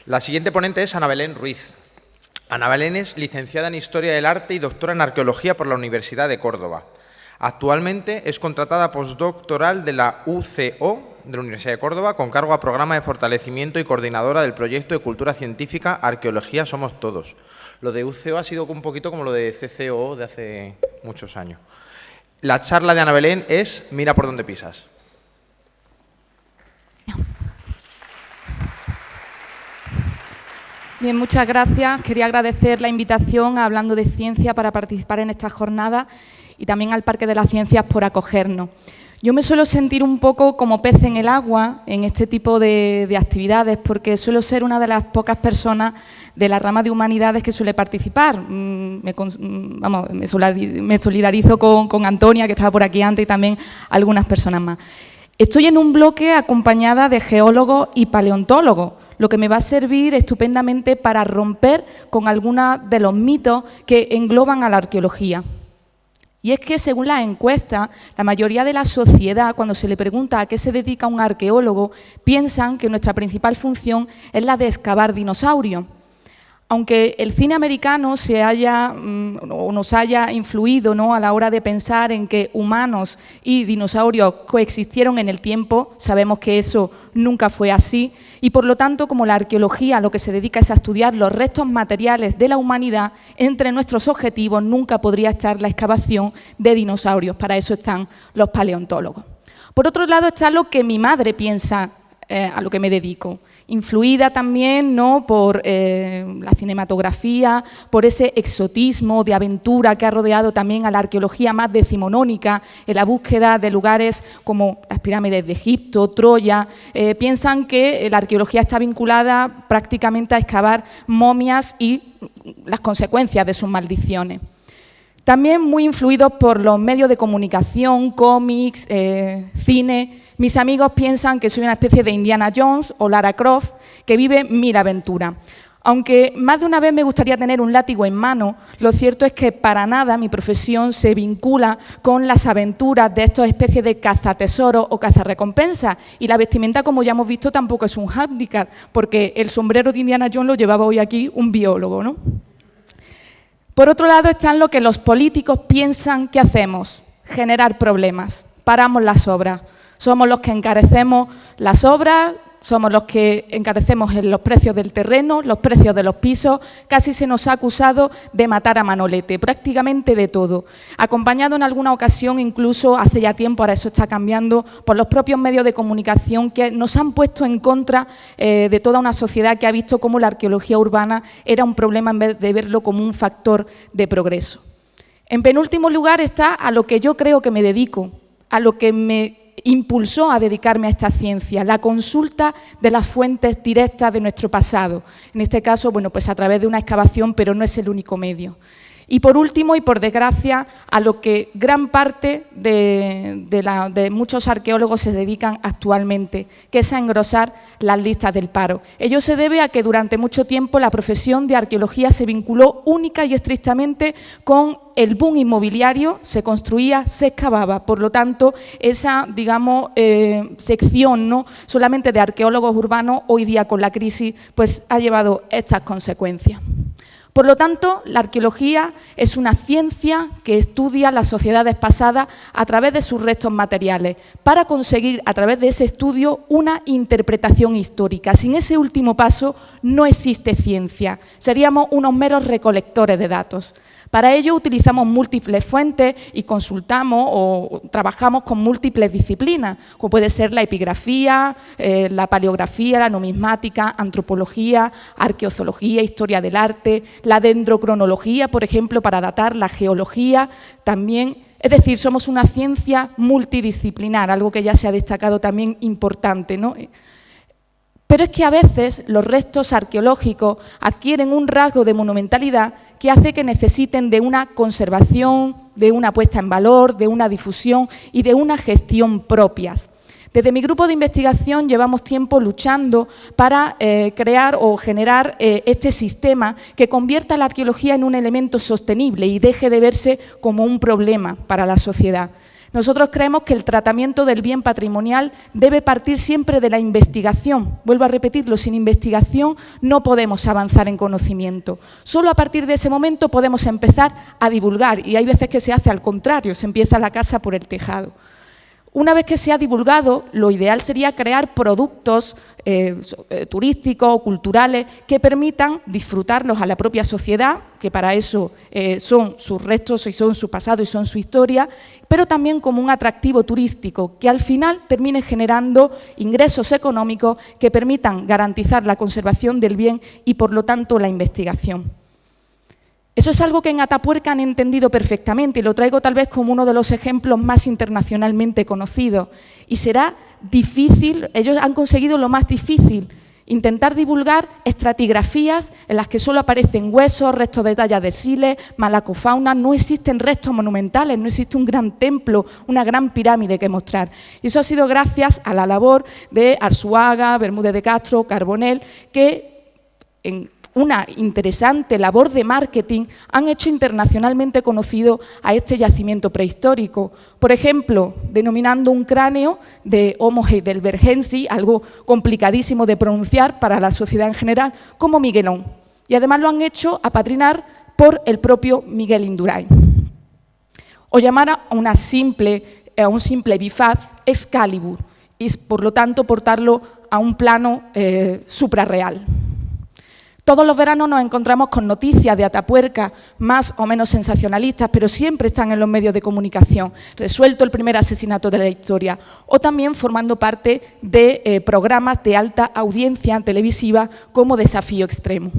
La siguiente ponente es Ana Belén Ruiz. Ana Belén es licenciada en Historia del Arte y doctora en Arqueología por la Universidad de Córdoba. Actualmente es contratada postdoctoral de la UCO, de la Universidad de Córdoba, con cargo a Programa de Fortalecimiento y coordinadora del proyecto de Cultura Científica Arqueología Somos Todos. Lo de UCO ha sido un poquito como lo de CCO de hace muchos años. La charla de Ana Belén es Mira por dónde pisas. Bien, muchas gracias. Quería agradecer la invitación a Hablando de Ciencia para participar en esta jornada y también al Parque de las Ciencias por acogernos. Yo me suelo sentir un poco como pez en el agua en este tipo de actividades porque suelo ser una de las pocas personas de la rama de humanidades que suele participar. Me solidarizo con Antonia, que estaba por aquí antes, y también algunas personas más. Estoy en un bloque acompañada de geólogos y paleontólogos, lo que me va a servir estupendamente para romper con algunos de los mitos que engloban a la arqueología. Y es que, según las encuestas, la mayoría de la sociedad, cuando se le pregunta a qué se dedica un arqueólogo, piensan que nuestra principal función es la de excavar dinosaurios. Aunque el cine americano nos haya influido, ¿no?, a la hora de pensar en que humanos y dinosaurios coexistieron en el tiempo, sabemos que eso nunca fue así y, por lo tanto, como la arqueología lo que se dedica es a estudiar los restos materiales de la humanidad, entre nuestros objetivos nunca podría estar la excavación de dinosaurios. Para eso están los paleontólogos. Por otro lado está lo que mi madre piensa, a lo que me dedico, influida también, ¿no?, por la cinematografía, por ese exotismo de aventura que ha rodeado también a la arqueología más decimonónica, en la búsqueda de lugares como las pirámides de Egipto, Troya. Piensan que la arqueología está vinculada prácticamente a excavar momias y las consecuencias de sus maldiciones. También muy influidos por los medios de comunicación, cómics, cine. Mis amigos piensan que soy una especie de Indiana Jones o Lara Croft que vive mil aventuras. Aunque más de una vez me gustaría tener un látigo en mano, lo cierto es que para nada mi profesión se vincula con las aventuras de estas especies de cazatesoros o cazarrecompensas. Y la vestimenta, como ya hemos visto, tampoco es un hándicap, porque el sombrero de Indiana Jones lo llevaba hoy aquí un biólogo, ¿no? Por otro lado están lo que los políticos piensan que hacemos: generar problemas. Paramos las obras. Somos los que encarecemos las obras, somos los que encarecemos los precios del terreno, los precios de los pisos. Casi se nos ha acusado de matar a Manolete, prácticamente de todo. Acompañado en alguna ocasión, incluso hace ya tiempo, ahora eso está cambiando, por los propios medios de comunicación que nos han puesto en contra de toda una sociedad que ha visto cómo la arqueología urbana era un problema en vez de verlo como un factor de progreso. En penúltimo lugar está a lo que yo creo que me dedico, a lo que me impulsó a dedicarme a esta ciencia, la consulta de las fuentes directas de nuestro pasado. En este caso, bueno, pues a través de una excavación, pero no es el único medio. Y por último, y por desgracia, a lo que gran parte de muchos arqueólogos se dedican actualmente, que es a engrosar las listas del paro. Ello se debe a que durante mucho tiempo la profesión de arqueología se vinculó única y estrictamente con el boom inmobiliario, se construía, se excavaba. Por lo tanto, esa, digamos, sección, ¿no?, solamente de arqueólogos urbanos, hoy día con la crisis, pues ha llevado estas consecuencias. Por lo tanto, la arqueología es una ciencia que estudia las sociedades pasadas a través de sus restos materiales, para conseguir, a través de ese estudio, una interpretación histórica. Sin ese último paso no existe ciencia, seríamos unos meros recolectores de datos. Para ello utilizamos múltiples fuentes y consultamos o trabajamos con múltiples disciplinas, como puede ser la epigrafía, la paleografía, la numismática, antropología, arqueozoología, historia del arte, la dendrocronología, por ejemplo, para datar, la geología también. Es decir, somos una ciencia multidisciplinar, algo que ya se ha destacado también importante, ¿no? Pero es que a veces los restos arqueológicos adquieren un rasgo de monumentalidad que hace que necesiten de una conservación, de una puesta en valor, de una difusión y de una gestión propias. Desde mi grupo de investigación llevamos tiempo luchando para crear o generar este sistema que convierta la arqueología en un elemento sostenible y deje de verse como un problema para la sociedad. Nosotros creemos que el tratamiento del bien patrimonial debe partir siempre de la investigación. Vuelvo a repetirlo, sin investigación no podemos avanzar en conocimiento. Solo a partir de ese momento podemos empezar a divulgar, y hay veces que se hace al contrario, se empieza la casa por el tejado. Una vez que se ha divulgado, lo ideal sería crear productos turísticos o culturales que permitan disfrutarlos a la propia sociedad, que para eso son sus restos y son su pasado y son su historia, pero también como un atractivo turístico que al final termine generando ingresos económicos que permitan garantizar la conservación del bien y, por lo tanto, la investigación. Eso es algo que en Atapuerca han entendido perfectamente y lo traigo tal vez como uno de los ejemplos más internacionalmente conocidos. Y será difícil, ellos han conseguido lo más difícil, intentar divulgar estratigrafías en las que solo aparecen huesos, restos de tallas de siles, malacofauna, no existen restos monumentales, no existe un gran templo, una gran pirámide que mostrar. Y eso ha sido gracias a la labor de Arzuaga, Bermúdez de Castro, Carbonell, que en una interesante labor de marketing han hecho internacionalmente conocido a este yacimiento prehistórico. Por ejemplo, denominando un cráneo de Homo heidelbergensis, algo complicadísimo de pronunciar para la sociedad en general, como Miguelón. Y además lo han hecho apadrinar por el propio Miguel Indurain. O llamar a un simple bifaz Excalibur, y por lo tanto portarlo a un plano suprarreal. Todos los veranos nos encontramos con noticias de Atapuerca más o menos sensacionalistas, pero siempre están en los medios de comunicación, resuelto el primer asesinato de la historia, o también formando parte de programas de alta audiencia televisiva como Desafío Extremo.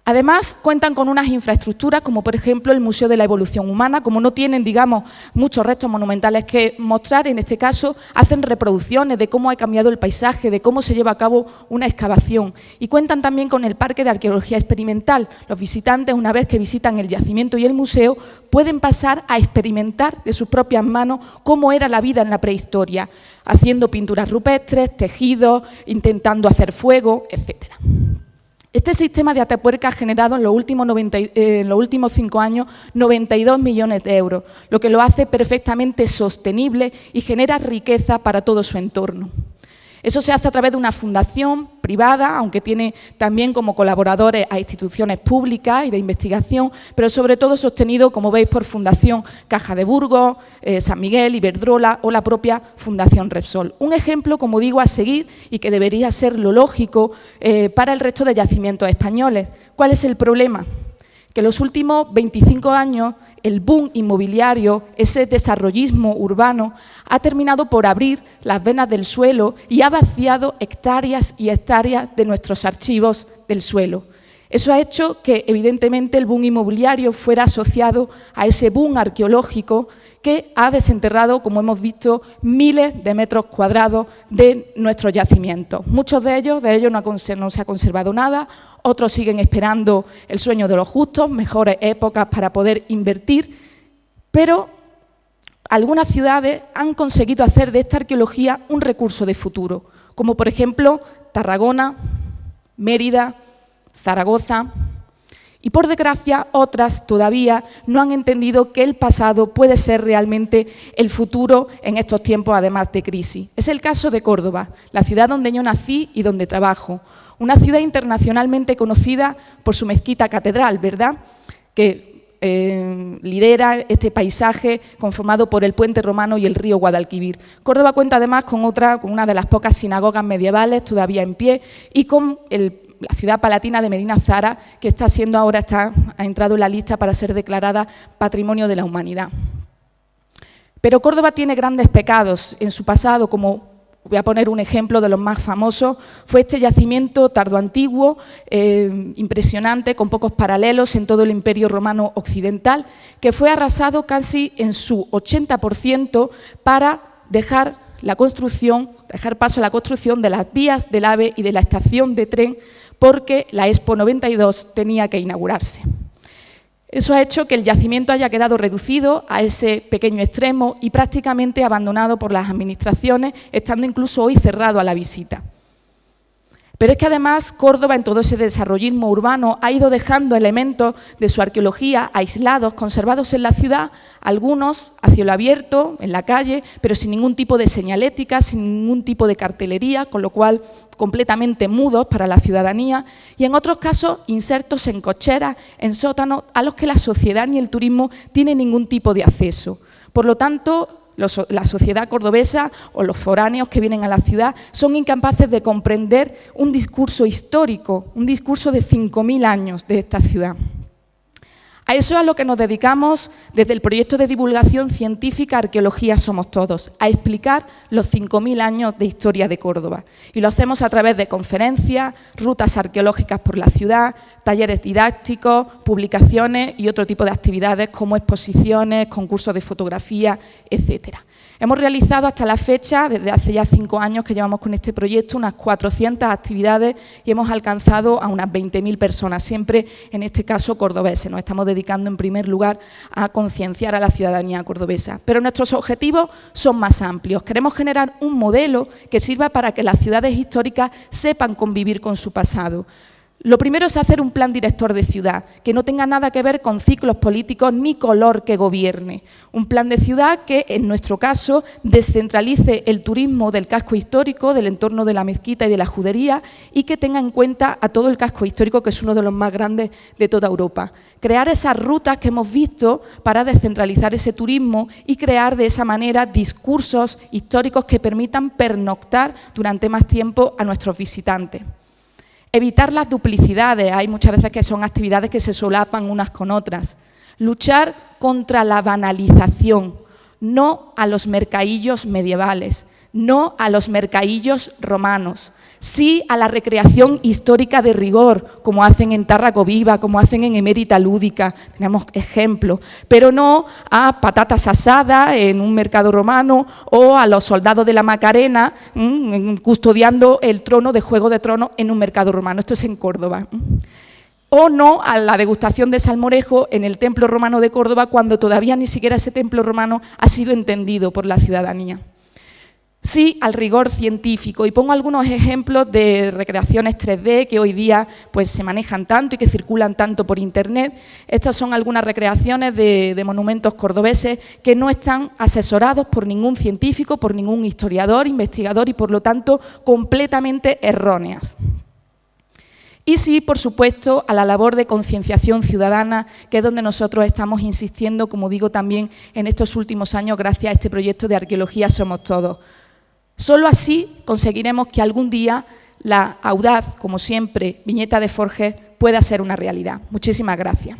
Además, cuentan con unas infraestructuras como, por ejemplo, el Museo de la Evolución Humana. Como no tienen, digamos, muchos restos monumentales que mostrar, en este caso, hacen reproducciones de cómo ha cambiado el paisaje, de cómo se lleva a cabo una excavación. Y cuentan también con el Parque de Arqueología Experimental. Los visitantes, una vez que visitan el yacimiento y el museo, pueden pasar a experimentar de sus propias manos cómo era la vida en la prehistoria, haciendo pinturas rupestres, tejidos, intentando hacer fuego, etcétera. Este sistema de Atapuerca ha generado en los últimos 5 años 92 millones de euros, lo que lo hace perfectamente sostenible y genera riqueza para todo su entorno. Eso se hace a través de una fundación privada, aunque tiene también como colaboradores a instituciones públicas y de investigación, pero sobre todo sostenido, como veis, por Fundación Caja de Burgos, San Miguel, Iberdrola o la propia Fundación Repsol. Un ejemplo, como digo, a seguir y que debería ser lo lógico para el resto de yacimientos españoles. ¿Cuál es el problema? Que en los últimos 25 años el boom inmobiliario, ese desarrollismo urbano, ha terminado por abrir las venas del suelo y ha vaciado hectáreas y hectáreas de nuestros archivos del suelo. Eso ha hecho que, evidentemente, el boom inmobiliario fuera asociado a ese boom arqueológico que ha desenterrado, como hemos visto, miles de metros cuadrados de nuestros yacimientos. Muchos de ellos no se ha conservado nada, otros siguen esperando el sueño de los justos, mejores épocas para poder invertir, pero algunas ciudades han conseguido hacer de esta arqueología un recurso de futuro, como por ejemplo Tarragona, Mérida, Zaragoza, y por desgracia otras todavía no han entendido que el pasado puede ser realmente el futuro en estos tiempos, además de crisis. Es el caso de Córdoba, la ciudad donde yo nací y donde trabajo, una ciudad internacionalmente conocida por su mezquita catedral, ¿verdad?, que lidera este paisaje conformado por el puente romano y el río Guadalquivir. Córdoba cuenta además con una de las pocas sinagogas medievales todavía en pie y con la ciudad palatina de Medina Zara, que ha entrado en la lista para ser declarada Patrimonio de la Humanidad. Pero Córdoba tiene grandes pecados en su pasado, como voy a poner un ejemplo de los más famosos, fue este yacimiento tardoantiguo, impresionante, con pocos paralelos en todo el Imperio Romano Occidental, que fue arrasado casi en su 80% para dejar paso a la construcción de las vías del AVE y de la estación de tren, porque la Expo 92 tenía que inaugurarse. Eso ha hecho que el yacimiento haya quedado reducido a ese pequeño extremo y prácticamente abandonado por las administraciones, estando incluso hoy cerrado a la visita. Pero es que además Córdoba, en todo ese desarrollismo urbano, ha ido dejando elementos de su arqueología aislados, conservados en la ciudad, algunos a cielo abierto, en la calle, pero sin ningún tipo de señalética, sin ningún tipo de cartelería, con lo cual completamente mudos para la ciudadanía, y en otros casos insertos en cocheras, en sótanos, a los que la sociedad ni el turismo tienen ningún tipo de acceso. Por lo tanto, la sociedad cordobesa o los foráneos que vienen a la ciudad son incapaces de comprender un discurso histórico, un discurso de 5.000 años de esta ciudad. A eso es a lo que nos dedicamos desde el proyecto de divulgación científica Arqueología Somos Todos, a explicar los 5.000 años de historia de Córdoba. Y lo hacemos a través de conferencias, rutas arqueológicas por la ciudad, talleres didácticos, publicaciones y otro tipo de actividades como exposiciones, concursos de fotografía, etcétera. Hemos realizado hasta la fecha, desde hace ya 5 años que llevamos con este proyecto, unas 400 actividades y hemos alcanzado a unas 20.000 personas, siempre en este caso cordobeses. Nos estamos dedicando en primer lugar a concienciar a la ciudadanía cordobesa. Pero nuestros objetivos son más amplios. Queremos generar un modelo que sirva para que las ciudades históricas sepan convivir con su pasado. Lo primero es hacer un plan director de ciudad, que no tenga nada que ver con ciclos políticos ni color que gobierne. Un plan de ciudad que, en nuestro caso, descentralice el turismo del casco histórico, del entorno de la mezquita y de la judería, y que tenga en cuenta a todo el casco histórico, que es uno de los más grandes de toda Europa. Crear esas rutas que hemos visto para descentralizar ese turismo y crear de esa manera discursos históricos que permitan pernoctar durante más tiempo a nuestros visitantes. Evitar las duplicidades, hay muchas veces que son actividades que se solapan unas con otras. Luchar contra la banalización, no a los mercadillos medievales, no a los mercadillos romanos, sí a la recreación histórica de rigor, como hacen en Tárraco Viva, como hacen en Emérita Lúdica, tenemos ejemplos, pero no a patatas asadas en un mercado romano o a los soldados de la Macarena custodiando el trono de Juego de Tronos en un mercado romano. Esto es en Córdoba. O no a la degustación de salmorejo en el Templo Romano de Córdoba, cuando todavía ni siquiera ese templo romano ha sido entendido por la ciudadanía. Sí al rigor científico, y pongo algunos ejemplos de recreaciones 3D que hoy día pues, se manejan tanto y que circulan tanto por Internet. Estas son algunas recreaciones de monumentos cordobeses que no están asesorados por ningún científico, por ningún historiador, investigador y por lo tanto completamente erróneas. Y sí, por supuesto, a la labor de concienciación ciudadana, que es donde nosotros estamos insistiendo, como digo también en estos últimos años, gracias a este proyecto de Arqueología Somos Todos. Solo así conseguiremos que algún día la audaz, como siempre, viñeta de Forges pueda ser una realidad. Muchísimas gracias.